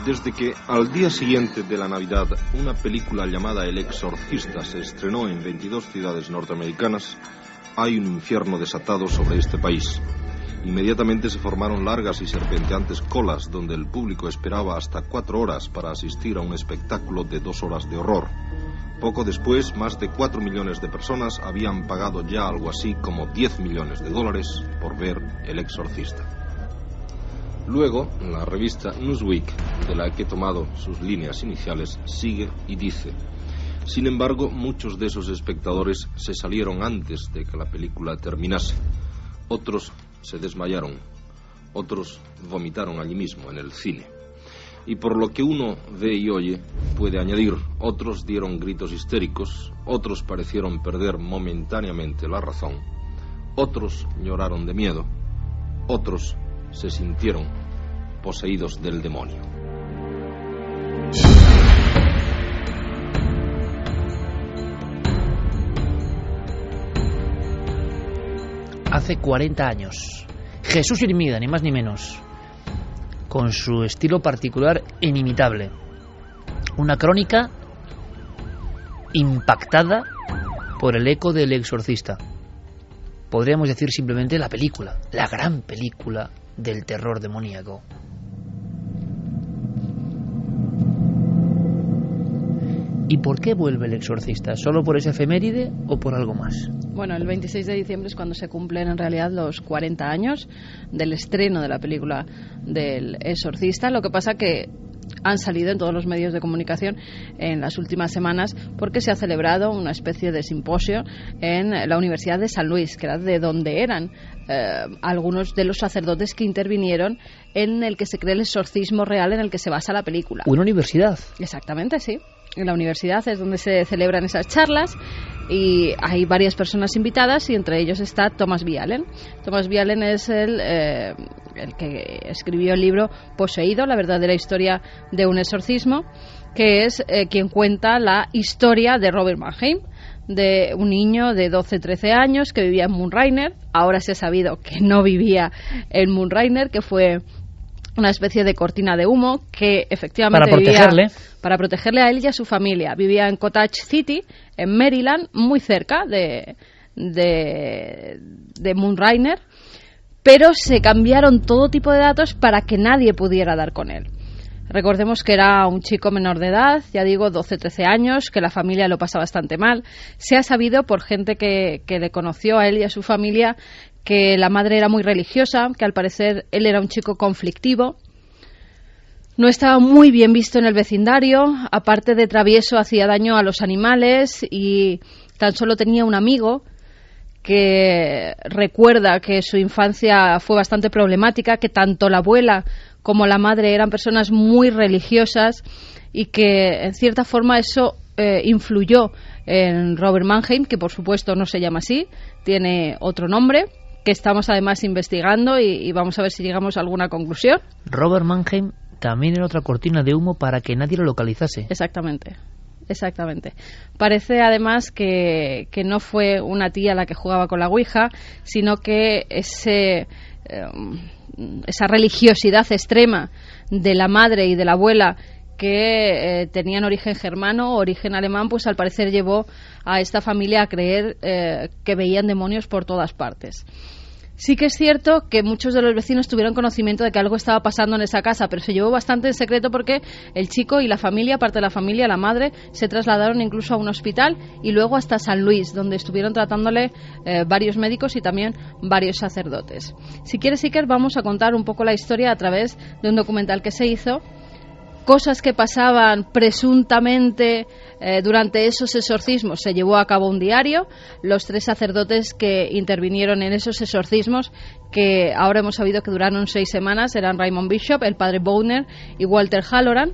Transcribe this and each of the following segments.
Desde que al día siguiente de la Navidad una película llamada El Exorcista se estrenó en 22 ciudades norteamericanas, hay un infierno desatado sobre este país. Inmediatamente se formaron largas y serpenteantes colas donde el público esperaba hasta 4 horas para asistir a un espectáculo de 2 horas de horror. Poco después, más de 4 millones de personas habían pagado ya algo así como $10 millones por ver El Exorcista. Luego, la revista Newsweek, de la que he tomado sus líneas iniciales, sigue y dice: sin embargo, muchos de esos espectadores se salieron antes de que la película terminase. Otros se desmayaron, otros vomitaron allí mismo, en el cine. Y por lo que uno ve y oye, puede añadir, otros dieron gritos histéricos, otros parecieron perder momentáneamente la razón, otros lloraron de miedo, otros se sintieron poseídos del demonio. Hace 40 años, Jesús Hermida, ni más ni menos, con su estilo particular e inimitable. Una crónica impactada por el eco del Exorcista. Podríamos decir simplemente la película, la gran película del terror demoníaco. ¿Y por qué vuelve El Exorcista? ¿Solo por esa efeméride o por algo más? Bueno, el 26 de diciembre es cuando se cumplen en realidad los 40 años del estreno de la película del Exorcista. Lo que pasa que han salido en todos los medios de comunicación en las últimas semanas porque se ha celebrado una especie de simposio en la Universidad de San Luis, que era de donde eran algunos de los sacerdotes que intervinieron en el que se cree el exorcismo real en el que se basa la película. ¿Una universidad? Exactamente, sí. En la universidad es donde se celebran esas charlas y hay varias personas invitadas y entre ellos está Thomas B. Allen. Thomas B. Allen es el que escribió el libro Poseído, la verdadera historia de un exorcismo, que es quien cuenta la historia de Robert Mannheim, de un niño de 12-13 años que vivía en Moonrainer. Ahora se ha sabido que no vivía en Moonrainer, que fue una especie de cortina de humo que efectivamente para protegerle a él y a su familia. Vivía en Cottage City, en Maryland, muy cerca de Moonrainer, pero se cambiaron todo tipo de datos para que nadie pudiera dar con él. Recordemos que era un chico menor de edad, ya digo, 12-13 años, que la familia lo pasa bastante mal. Se ha sabido por gente que le conoció a él y a su familia que la madre era muy religiosa, que al parecer él era un chico conflictivo. No estaba muy bien visto en el vecindario, aparte de travieso hacía daño a los animales y tan solo tenía un amigo que recuerda que su infancia fue bastante problemática, que tanto la abuela como la madre eran personas muy religiosas y que en cierta forma eso influyó en Robert Mannheim, que por supuesto no se llama así, tiene otro nombre, que estamos además investigando y vamos a ver si llegamos a alguna conclusión. Robert Mannheim también era otra cortina de humo para que nadie lo localizase. Exactamente. Parece además que no fue una tía la que jugaba con la ouija, sino que esa religiosidad extrema de la madre y de la abuela, que tenían origen germano o origen alemán, pues al parecer llevó a esta familia a creer que veían demonios por todas partes. Sí que es cierto que muchos de los vecinos tuvieron conocimiento de que algo estaba pasando en esa casa, pero se llevó bastante en secreto porque el chico y la familia, parte de la familia, la madre, se trasladaron incluso a un hospital y luego hasta San Luis, donde estuvieron tratándole varios médicos y también varios sacerdotes. Si quieres, Iker, vamos a contar un poco la historia a través de un documental que se hizo, cosas que pasaban presuntamente durante esos exorcismos. Se llevó a cabo un diario. Los 3 sacerdotes que intervinieron en esos exorcismos, que ahora hemos sabido que duraron 6 semanas, eran Raymond Bishop, el padre Bowner y Walter Halloran.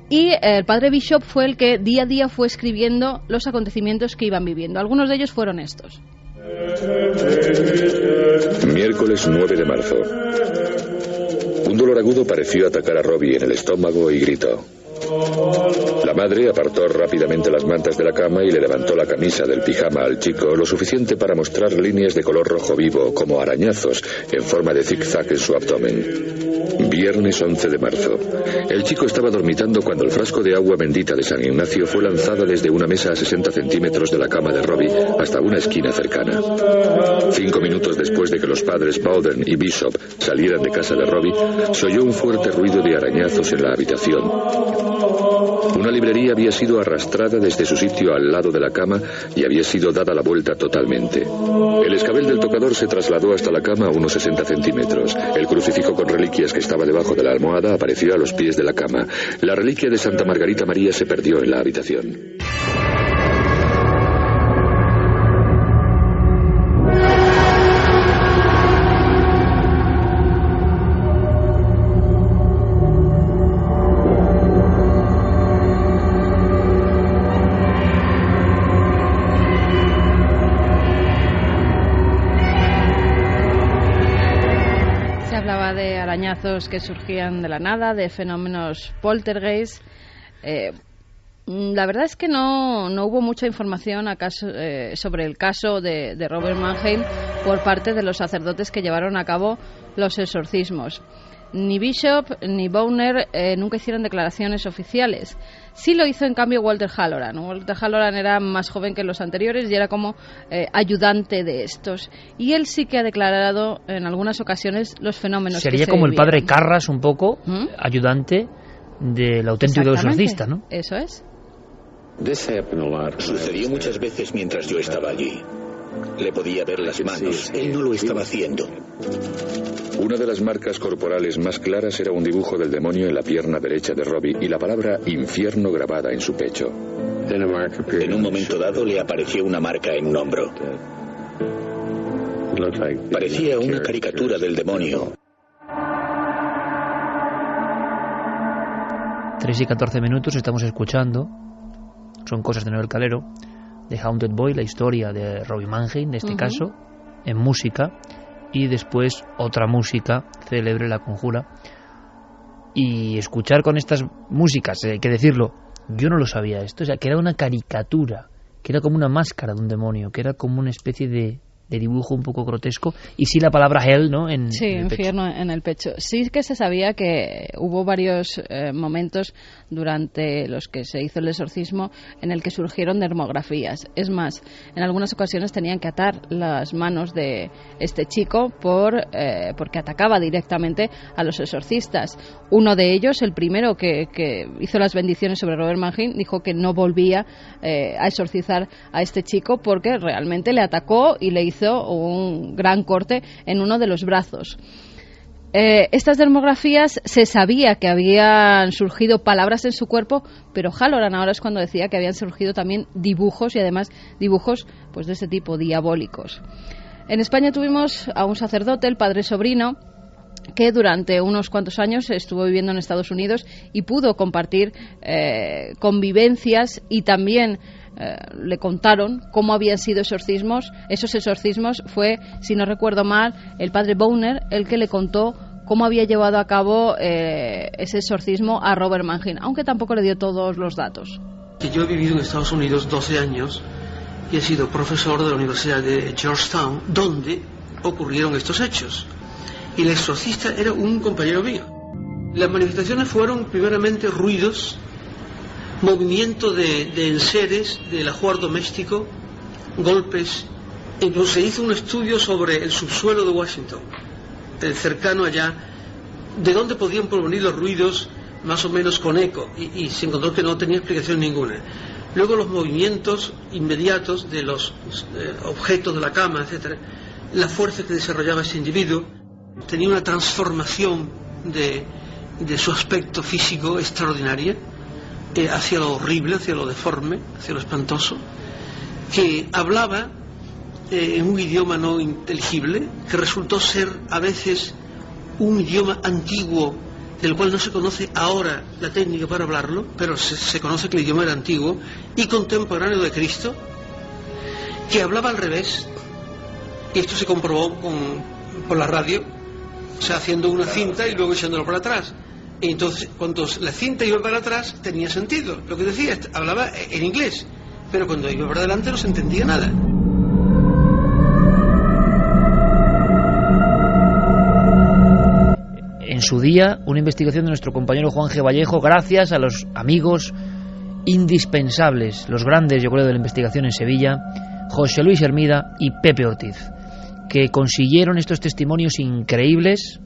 Y el padre Bishop fue el que día a día fue escribiendo los acontecimientos que iban viviendo. Algunos de ellos fueron estos. Miércoles 9 de marzo. Un dolor agudo pareció atacar a Robbie en el estómago y gritó. La madre apartó rápidamente las mantas de la cama y le levantó la camisa del pijama al chico lo suficiente para mostrar líneas de color rojo vivo como arañazos en forma de zigzag en su abdomen. Viernes 11 de marzo. El chico estaba dormitando cuando el frasco de agua bendita de San Ignacio fue lanzado desde una mesa a 60 centímetros de la cama de Robbie hasta una esquina cercana. 5 minutos después de que los padres Bowden y Bishop salieran de casa de Robbie, se oyó un fuerte ruido de arañazos en la habitación. Una librería había sido arrastrada desde su sitio al lado de la cama y había sido dada la vuelta totalmente. El escabel del tocador se trasladó hasta la cama a unos 60 centímetros. El crucifijo con reliquias que estaba debajo de la almohada apareció a los pies de la cama. La reliquia de Santa Margarita María se perdió en la habitación. Que surgían de la nada, de fenómenos poltergeist. La verdad es que no hubo mucha información sobre el caso de Robert Mannheim por parte de los sacerdotes que llevaron a cabo los exorcismos. Ni Bishop ni Bowner nunca hicieron declaraciones oficiales. Sí lo hizo en cambio Walter Halloran. Walter Halloran era más joven que los anteriores y era como ayudante de estos. Y él sí que ha declarado en algunas ocasiones los fenómenos que se Sería como el vivieron. padre Carras un poco, ayudante del auténtico exorcista, ¿no? Eso es. Sucedió muchas veces mientras yo estaba allí. Le podía ver las manos. Él no lo estaba haciendo. Una de las marcas corporales más claras era un dibujo del demonio en la pierna derecha de Robbie y la palabra infierno grabada en su pecho. En un momento dado le apareció una marca en un hombro. Parecía una caricatura del demonio. 3:14 estamos escuchando, son cosas de Noel Calero, The Haunted Boy, la historia de Robbie Mannheim, en este caso, en música, y después otra música célebre, La Conjura. Y escuchar con estas músicas, hay que decirlo, yo no lo sabía esto, o sea, que era una caricatura, que era como una máscara de un demonio, que era como una especie de dibujo un poco grotesco, y sí la palabra hell, ¿no? Sí, infierno en el pecho. Sí que se sabía que hubo varios momentos durante los que se hizo el exorcismo en el que surgieron dermografías. Es más, en algunas ocasiones tenían que atar las manos de este chico porque atacaba directamente a los exorcistas. Uno de ellos, el primero que hizo las bendiciones sobre Robert Mannheim, dijo que no volvía a exorcizar a este chico porque realmente le atacó y le hizo un gran corte en uno de los brazos. Estas dermografías se sabía que habían surgido palabras en su cuerpo, pero Halloran ahora es cuando decía que habían surgido también dibujos, y además dibujos pues de ese tipo, diabólicos. En España tuvimos a un sacerdote, el padre Sobrino, que durante unos cuantos años estuvo viviendo en Estados Unidos y pudo compartir convivencias, y también le contaron cómo habían sido exorcismos. Esos exorcismos fue, si no recuerdo mal, el padre Bowner el que le contó cómo había llevado a cabo ese exorcismo a Robert Mannheim, aunque tampoco le dio todos los datos. Yo he vivido en Estados Unidos 12 años y he sido profesor de la Universidad de Georgetown, donde ocurrieron estos hechos. Y el exorcista era un compañero mío. Las manifestaciones fueron primeramente ruidos, movimiento de enseres, del ajuar doméstico, golpes. Incluso se hizo un estudio sobre el subsuelo de Washington, el cercano allá, de dónde podían provenir los ruidos más o menos con eco, y se encontró que no tenía explicación ninguna. Luego los movimientos inmediatos de los objetos de la cama, etcétera, la fuerza que desarrollaba ese individuo. Tenía una transformación de su aspecto físico extraordinaria, hacia lo horrible, hacia lo deforme, hacia lo espantoso, que hablaba en un idioma no inteligible, que resultó ser a veces un idioma antiguo, del cual no se conoce ahora la técnica para hablarlo, pero se conoce que el idioma era antiguo y contemporáneo de Cristo, que hablaba al revés, y esto se comprobó por la radio, o sea, haciendo una cinta y luego echándolo para atrás. Y entonces, cuando la cinta iba para atrás, tenía sentido. Lo que decía, hablaba en inglés, pero cuando iba para adelante no se entendía nada. su día, una investigación de nuestro compañero Juan G. Vallejo, gracias a los amigos indispensables, los grandes, yo creo, de la investigación en Sevilla, José Luis Hermida y Pepe Ortiz, que consiguieron estos testimonios increíbles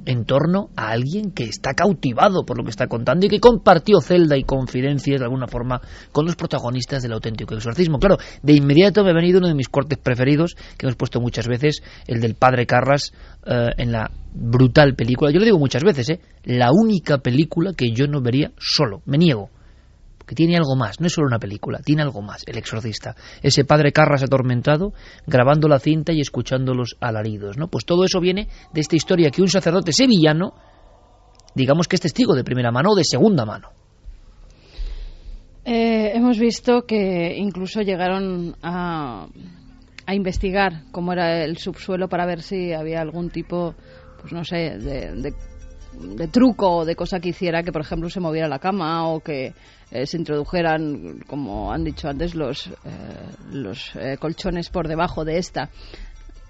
en torno a alguien que está cautivado por lo que está contando y que compartió celda y confidencias de alguna forma con los protagonistas del auténtico exorcismo. Claro, de inmediato me ha venido uno de mis cortes preferidos, que hemos puesto muchas veces, el del padre Carras, en la brutal película. Yo lo digo muchas veces, la única película que yo no vería solo, me niego, que tiene algo más, no es solo una película, tiene algo más, El exorcista. Ese padre Carras atormentado, grabando la cinta y escuchando los alaridos, ¿no? Pues todo eso viene de esta historia que un sacerdote sevillano, digamos que es testigo de primera mano o de segunda mano. Hemos visto que incluso llegaron a investigar cómo era el subsuelo para ver si había algún tipo, pues no sé, de truco o de cosa que hiciera que, por ejemplo, se moviera la cama o que se introdujeran, como han dicho antes, los colchones por debajo de esta.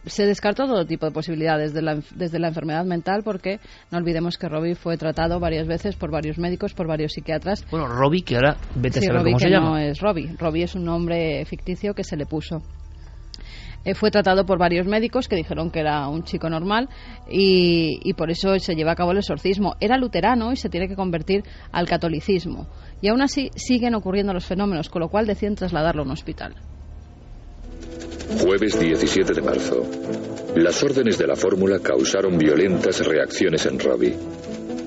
Se descartó todo tipo de posibilidades desde la enfermedad mental, porque no olvidemos que Robbie fue tratado varias veces por varios médicos, por varios psiquiatras. Bueno, Robbie, que ahora vete a saber Robbie, cómo se llama. No es Robbie. Robbie es un nombre ficticio que se le puso. Fue tratado por varios médicos que dijeron que era un chico normal y por eso se lleva a cabo el exorcismo. Era luterano y se tiene que convertir al catolicismo. Y aún así siguen ocurriendo los fenómenos, con lo cual deciden trasladarlo a un hospital. Jueves 17 de marzo. Las órdenes de la fórmula causaron violentas reacciones en Robbie.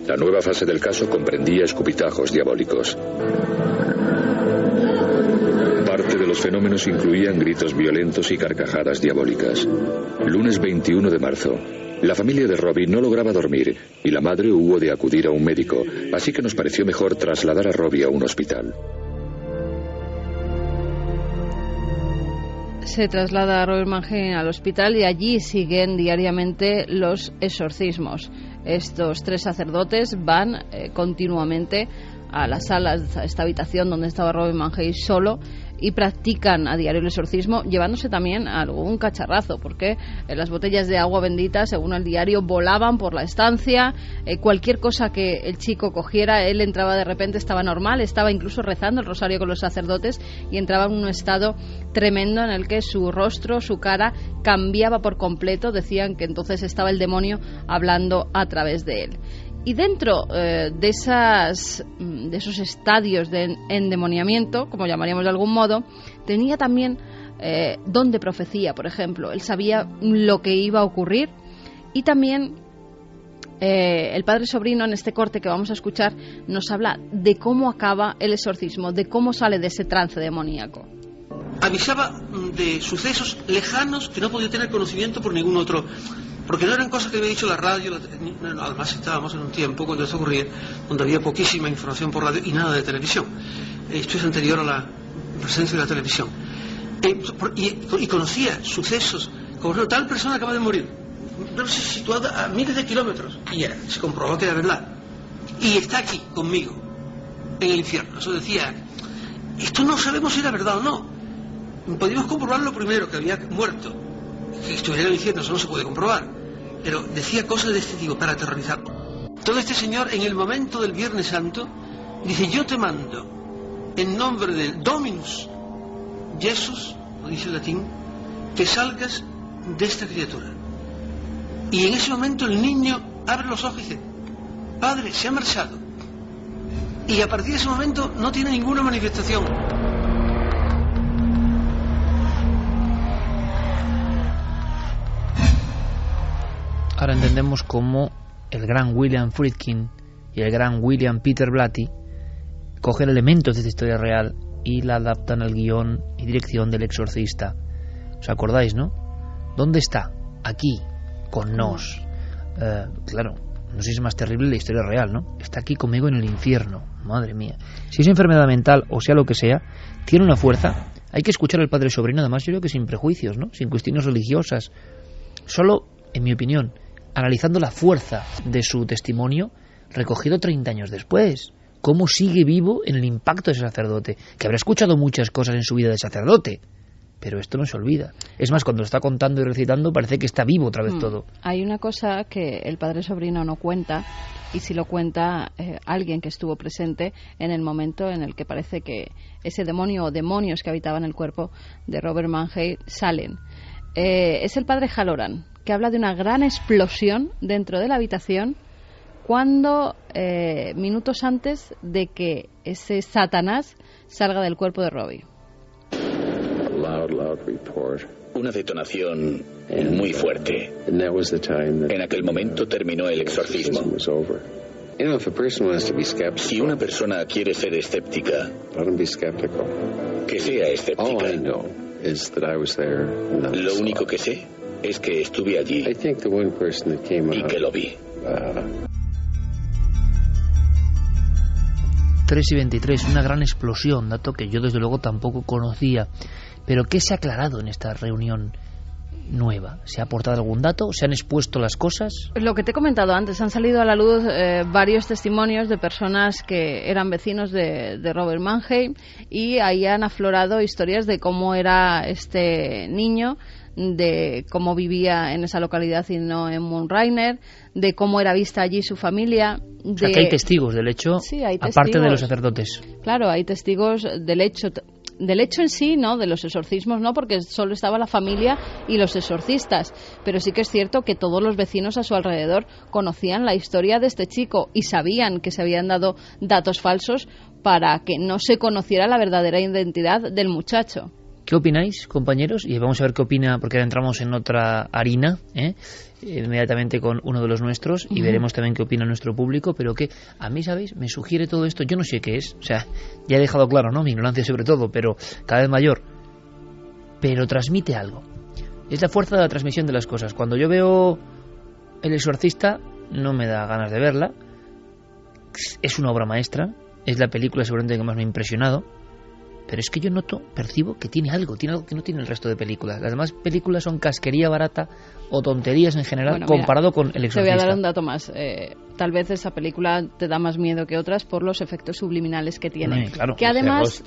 La nueva fase del caso comprendía escupitajos diabólicos. Parte de los fenómenos incluían gritos violentos y carcajadas diabólicas. Lunes 21 de marzo. La familia de Robbie no lograba dormir y la madre hubo de acudir a un médico, así que nos pareció mejor trasladar a Robbie a un hospital. Se traslada a Robert Mannheim al hospital y allí siguen diariamente los exorcismos. Estos tres sacerdotes van continuamente a las salas, a esta habitación donde estaba Robert Mannheim solo, y practican a diario el exorcismo, llevándose también algún cacharrazo, porque las botellas de agua bendita, según el diario, volaban por la estancia. Cualquier cosa que el chico cogiera, él entraba de repente, estaba normal, estaba incluso rezando el rosario con los sacerdotes y entraba en un estado tremendo en el que su rostro, su cara cambiaba por completo. Decían que entonces estaba el demonio hablando a través de él. Y dentro de esos estadios de endemoniamiento, como llamaríamos de algún modo, tenía también don de profecía, por ejemplo. Él sabía lo que iba a ocurrir. Y también el padre Sobrino, en este corte que vamos a escuchar, nos habla de cómo acaba el exorcismo, de cómo sale de ese trance demoníaco. Avisaba de sucesos lejanos que no podía tener conocimiento por ningún otro, porque no eran cosas que había dicho la radio. Además estábamos en un tiempo, cuando esto ocurría, donde había poquísima información por radio y nada de televisión. Esto es anterior a la presencia de la televisión. Y conocía sucesos, como tal persona acaba de morir, no sé, situada a miles de kilómetros, y se comprobó que era verdad, y está aquí conmigo en el infierno. Eso decía, esto no sabemos si era verdad o no. Podíamos comprobarlo primero, que había muerto, que estuviera en el infierno, eso no se puede comprobar, pero decía cosas de este tipo para aterrorizar. Todo este señor, en el momento del Viernes Santo, dice: yo te mando en nombre del Dominus Jesus, lo dice el latín, que salgas de esta criatura. Y en ese momento el niño abre los ojos y dice: padre, se ha marchado. Y a partir de ese momento no tiene ninguna manifestación. Ahora entendemos cómo el gran William Friedkin y el gran William Peter Blatty cogen elementos de esta historia real y la adaptan al guión y dirección del Exorcista. ¿Os acordáis, no? ¿Dónde está? Aquí, con nos. Claro, no sé si es más terrible la historia real, ¿no? Está aquí conmigo en el infierno. Madre mía. Si es enfermedad mental o sea lo que sea, tiene una fuerza. Hay que escuchar al padre Sobrino, además yo creo que sin prejuicios, ¿no? Sin cuestiones religiosas. Solo, en mi opinión, analizando la fuerza de su testimonio recogido 30 años después. Cómo sigue vivo en el impacto de ese sacerdote, que habrá escuchado muchas cosas en su vida de sacerdote, pero esto no se olvida. Es más, cuando lo está contando y recitando parece que está vivo otra vez todo. Hay una cosa que el padre Sobrino no cuenta, y si lo cuenta alguien que estuvo presente en el momento en el que parece que ese demonio o demonios que habitaban el cuerpo de Robert Mannheim salen. Es el padre Halloran, que habla de una gran explosión dentro de la habitación cuando, minutos antes de que ese Satanás salga del cuerpo de Robbie. Una detonación muy fuerte. En aquel momento terminó el exorcismo. Si una persona quiere ser escéptica, que sea escéptica. Lo único que sé es que estuve allí y que lo vi. 3:23, una gran explosión, dato que yo desde luego tampoco conocía. Pero ¿qué se ha aclarado en esta reunión nueva? ¿Se ha aportado algún dato? ¿Se han expuesto las cosas? Lo que te he comentado antes, han salido a la luz varios testimonios de personas que eran vecinos de Robert Mannheim, y ahí han aflorado historias de cómo era este niño, de cómo vivía en esa localidad y no en Moonrainer, de cómo era vista allí su familia. O sea, que hay testigos del hecho, sí, hay testigos, aparte de los sacerdotes. Claro, hay testigos del hecho en sí, no, de los exorcismos no, porque solo estaba la familia y los exorcistas, pero sí que es cierto que todos los vecinos a su alrededor conocían la historia de este chico y sabían que se habían dado datos falsos para que no se conociera la verdadera identidad del muchacho. ¿Qué opináis, compañeros? Y vamos a ver qué opina, porque ahora entramos en otra harina, inmediatamente con uno de los nuestros, y veremos también qué opina nuestro público, pero que a mí, ¿sabéis? Me sugiere todo esto, yo no sé qué es, o sea, ya he dejado claro, ¿no?, mi ignorancia sobre todo, pero cada vez mayor, pero transmite algo. Es la fuerza de la transmisión de las cosas. Cuando yo veo El Exorcista, no me da ganas de verla, es una obra maestra, es la película seguramente que más me ha impresionado, pero es que yo percibo que tiene algo que no tiene el resto de películas. Las demás películas son casquería barata o tonterías en general, comparado con El Exorcista. Te voy a dar un dato más. Tal vez esa película te da más miedo que otras por los efectos subliminales que tiene. Claro. Que además,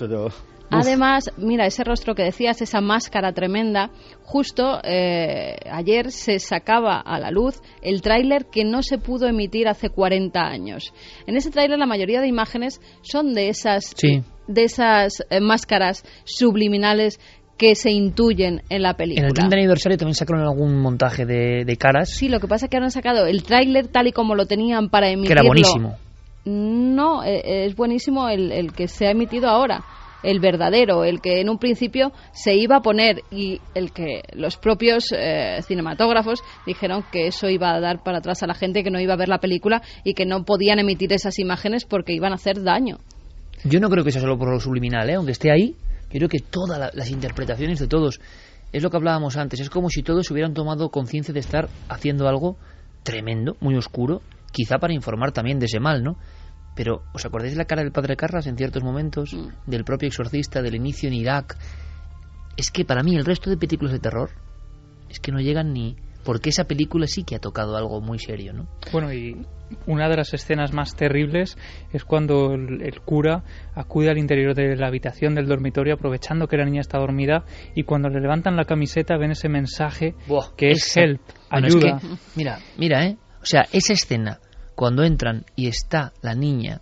mira, ese rostro que decías, esa máscara tremenda, justo ayer se sacaba a la luz el tráiler que no se pudo emitir hace 40 años. En ese tráiler la mayoría de imágenes son de esas... Sí. De esas máscaras subliminales que se intuyen en la película. En el 30 aniversario también sacaron algún montaje de caras. Sí, lo que pasa es que ahora han sacado el tráiler tal y como lo tenían para emitirlo. Que era buenísimo. No, es buenísimo el que se ha emitido ahora, el verdadero, el que en un principio se iba a poner, y el que los propios cinematógrafos dijeron que eso iba a dar para atrás a la gente, que no iba a ver la película y que no podían emitir esas imágenes porque iban a hacer daño. Yo no creo que sea solo por lo subliminal, aunque esté ahí. Yo creo que todas las interpretaciones de todos, es lo que hablábamos antes, es como si todos hubieran tomado conciencia de estar haciendo algo tremendo, muy oscuro, quizá para informar también de ese mal, ¿no? Pero, ¿os acordáis de la cara del padre Carras en ciertos momentos? Del propio exorcista, del inicio en Irak. Es que para mí el resto de películas de terror es que no llegan ni... Porque esa película sí que ha tocado algo muy serio, ¿no? Bueno, y una de las escenas más terribles es cuando el cura acude al interior de la habitación del dormitorio aprovechando que la niña está dormida, y cuando le levantan la camiseta ven ese mensaje que es help, ayuda. Es que, mira, o sea, esa escena, cuando entran y está la niña,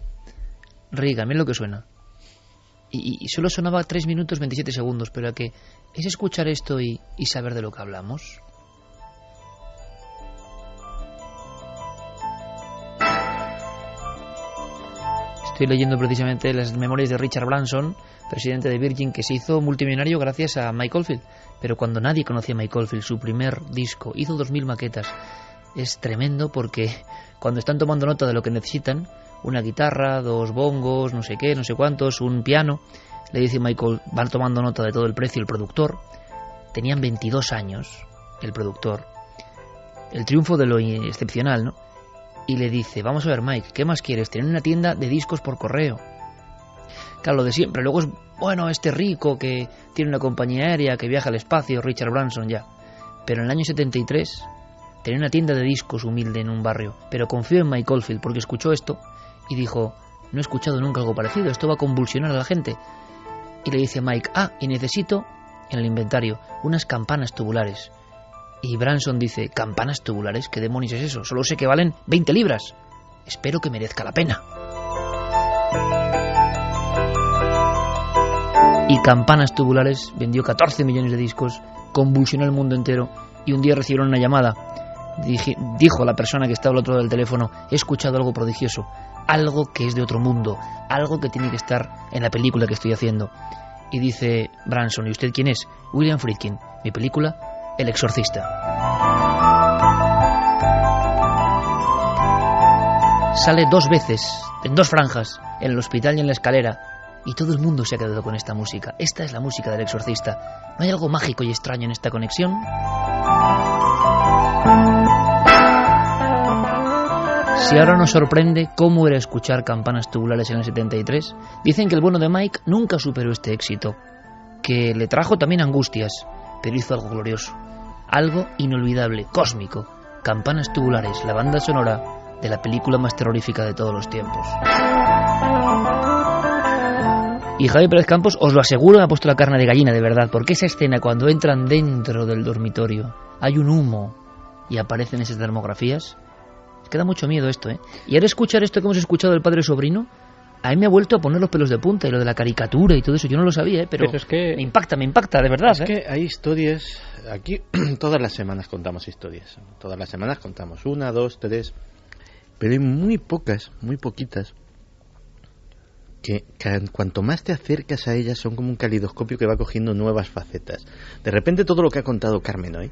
Reagan, mira lo que suena. Y solo sonaba 3 minutos 27 segundos, pero que es escuchar esto y saber de lo que hablamos. Estoy leyendo precisamente las memorias de Richard Branson, presidente de Virgin, que se hizo multimillonario gracias a Mike Oldfield. Pero cuando nadie conocía a Mike Oldfield, su primer disco, hizo 2000 maquetas. Es tremendo porque cuando están tomando nota de lo que necesitan, una guitarra, 2 bongos, no sé qué, no sé cuántos, un piano, le dice Michael, van tomando nota de todo el precio, el productor. Tenían 22 años, el productor. El triunfo de lo excepcional, ¿no? Y le dice, vamos a ver, Mike, ¿qué más quieres? Tener una tienda de discos por correo. Claro, lo de siempre. Luego es, bueno, este rico que tiene una compañía aérea, que viaja al espacio, Richard Branson, ya. Pero en el año 73, tenía una tienda de discos humilde en un barrio. Pero confió en Mike Oldfield porque escuchó esto y dijo, no he escuchado nunca algo parecido, esto va a convulsionar a la gente. Y le dice Mike, y necesito en el inventario unas campanas tubulares. Y Branson dice, ¿campanas tubulares? ¿Qué demonios es eso? Solo sé que valen 20 libras. Espero que merezca la pena. Y Campanas Tubulares vendió 14 millones de discos, convulsionó el mundo entero, y un día recibieron una llamada. Dijo la persona que estaba al otro lado del teléfono, he escuchado algo prodigioso, algo que es de otro mundo, algo que tiene que estar en la película que estoy haciendo. Y dice Branson, ¿y usted quién es? William Friedkin, mi película, El Exorcista. Sale 2 veces, en 2 franjas, en el hospital y en la escalera, y todo el mundo se ha quedado con esta música. Esta es la música del Exorcista. ¿No hay algo mágico y extraño en esta conexión? Si ahora nos sorprende cómo era escuchar Campanas Tubulares en el 73, dicen que el bueno de Mike nunca superó este éxito, que le trajo también angustias, pero hizo algo glorioso, algo inolvidable, cósmico. Campanas Tubulares, la banda sonora de la película más terrorífica de todos los tiempos. Y Javi Pérez Campos, os lo aseguro, me ha puesto la carne de gallina, de verdad, porque esa escena cuando entran dentro del dormitorio, hay un humo y aparecen esas termografías, queda mucho miedo esto, ¿eh? Y ahora escuchar esto que hemos escuchado del padre sobrino, a mí me ha vuelto a poner los pelos de punta, y lo de la caricatura y todo eso, yo no lo sabía, ¿eh? Pero es que me impacta, de verdad. Es que hay historias, aquí todas las semanas contamos historias, todas las semanas contamos 1, 2, 3, pero hay muy poquitas, que cuanto más te acercas a ellas son como un calidoscopio que va cogiendo nuevas facetas. De repente todo lo que ha contado Carmen hoy,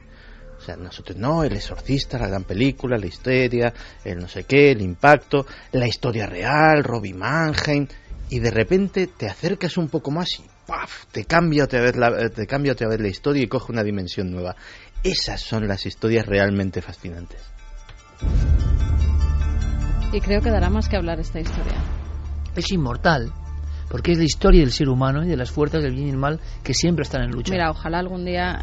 o sea, nosotros no, El Exorcista, la gran película, la histeria, el no sé qué, el impacto, la historia real, Robbie Mannheim, y de repente te acercas un poco más y ¡paf! Te cambia otra vez la historia y coge una dimensión nueva. Esas son las historias realmente fascinantes. Y creo que dará más que hablar esta historia. Es inmortal, porque es la historia del ser humano y de las fuerzas del bien y el mal que siempre están en lucha. Mira, ojalá algún día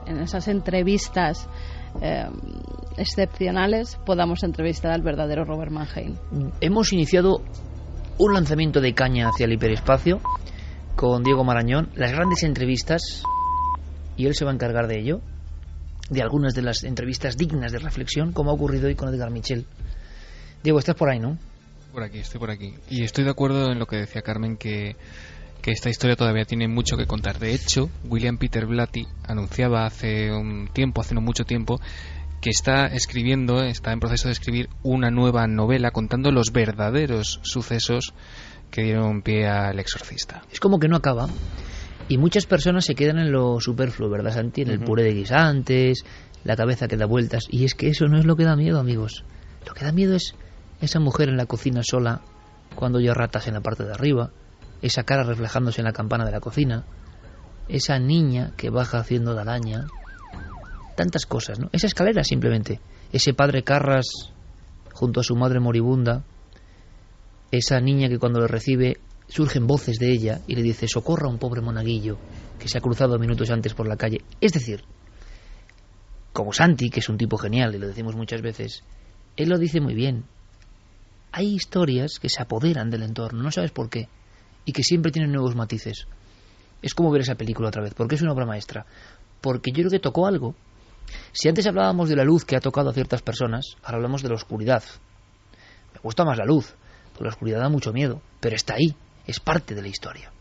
en esas entrevistas excepcionales podamos entrevistar al verdadero Robert Mannheim. Hemos iniciado un lanzamiento de caña hacia el hiperespacio con Diego Marañón, las grandes entrevistas, y él se va a encargar de ello, de algunas de las entrevistas dignas de reflexión, como ha ocurrido hoy con Edgar Michel. Diego, estás por ahí, ¿no? Estoy por aquí. Y estoy de acuerdo en lo que decía Carmen, que esta historia todavía tiene mucho que contar. De hecho, William Peter Blatty anunciaba hace no mucho tiempo, que está en proceso de escribir una nueva novela contando los verdaderos sucesos que dieron pie al Exorcista. Es como que no acaba. Y muchas personas se quedan en lo superfluo, ¿verdad, Santi? En el puré de guisantes, la cabeza que da vueltas. Y es que eso no es lo que da miedo, amigos. Lo que da miedo es esa mujer en la cocina sola, cuando oye ratas en la parte de arriba, esa cara reflejándose en la campana de la cocina, esa niña que baja haciendo de araña, tantas cosas, ¿no? Esa escalera simplemente, ese padre Carras junto a su madre moribunda, esa niña que cuando le recibe surgen voces de ella y le dice socorra a un pobre monaguillo que se ha cruzado minutos antes por la calle. Es decir, como Santi, que es un tipo genial y lo decimos muchas veces, él lo dice muy bien. Hay historias que se apoderan del entorno, no sabes por qué, y que siempre tienen nuevos matices. Es como ver esa película otra vez, porque es una obra maestra, porque yo creo que tocó algo. Si antes hablábamos de la luz que ha tocado a ciertas personas, ahora hablamos de la oscuridad. Me gusta más la luz, porque la oscuridad da mucho miedo, pero está ahí, es parte de la historia.